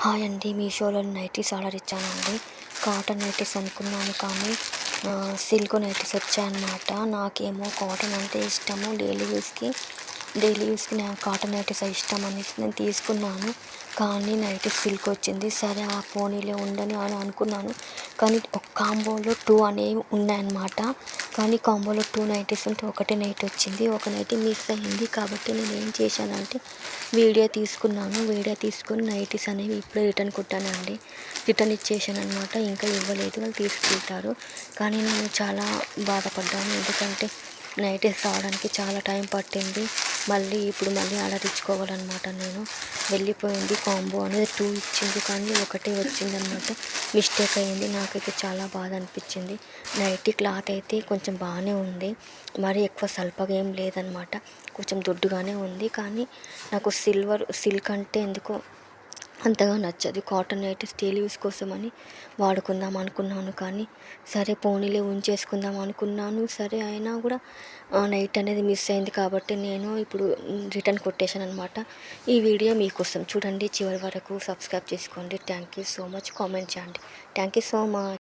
Hi అండి. మీషోలో nighties order ఇచ్చానండి. కాటన్ నైటీస్ అనుకున్నాను కానీ సిల్క్ నైటీస్ వచ్చాయన్నమాట. నాకేమో కాటన్ అంటే ఇష్టము. డైలీ యూస్కి నాకు కాటన్ నైటీస్ ఇష్టం అనేసి నేను తీసుకున్నాను. కానీ నైటీస్ సిల్క్ వచ్చింది. సరే ఆ పోనీలే ఉండని అని అనుకున్నాను. కానీ ఒక కాంబోలో 2 అనేవి ఉన్నాయన్నమాట. కానీ కాంబోలో 2 నైటీస్ ఉంటే ఒకటే నైట్ వచ్చింది. ఒక నైటీ మిస్ అయింది. కాబట్టి నేను ఏం చేశానంటే వీడియో తీసుకొని నైటీస్ అనేవి ఇప్పుడే రిటర్న్ కొట్టానండి. రిటర్న్ ఇచ్చేసాననమాట. ఇంకా ఇవ్వలేదు, వాళ్ళు తీసుకెళ్తారు. కానీ నేను చాలా బాధపడ్డాను. ఎందుకంటే నైటీస్ రావడానికి చాలా టైం పట్టింది. మళ్ళీ ఆర్డర్ ఇచ్చుకోవాలన్నమాట. నేను వెళ్ళిపోయింది. కాంబో అనేది 2 ఇచ్చింది కానీ ఒకటే వచ్చిందనమాట. మిస్టేక్ అయ్యింది. నాకైతే చాలా బాధ అనిపించింది. నైటీ క్లాత్ అయితే కొంచెం బాగానే ఉంది. మరీ ఎక్కువ సల్పగా ఏం లేదనమాట. కొంచెం దొడ్డుగానే ఉంది. కానీ నాకు సిల్క్ అంటే ఎందుకో అంతగా నచ్చదు. కాటన్ నైటీస్ డైలీ యూస్ కోసమని వాడుకుందాం అనుకున్నాను. కానీ సరే పోనీలే ఉంచేసుకుందాం అనుకున్నాను. సరే అయినా కూడా నైట్ అనేది మిస్ అయింది కాబట్టి నేను ఇప్పుడు రిటర్న్ కొట్టేశాను అనమాట. ఈ వీడియో మీకోసం చూడండి, చివరి వరకు సబ్స్క్రైబ్ చేసుకోండి. Thank you so much. Comment చేయండి. Thank you so much.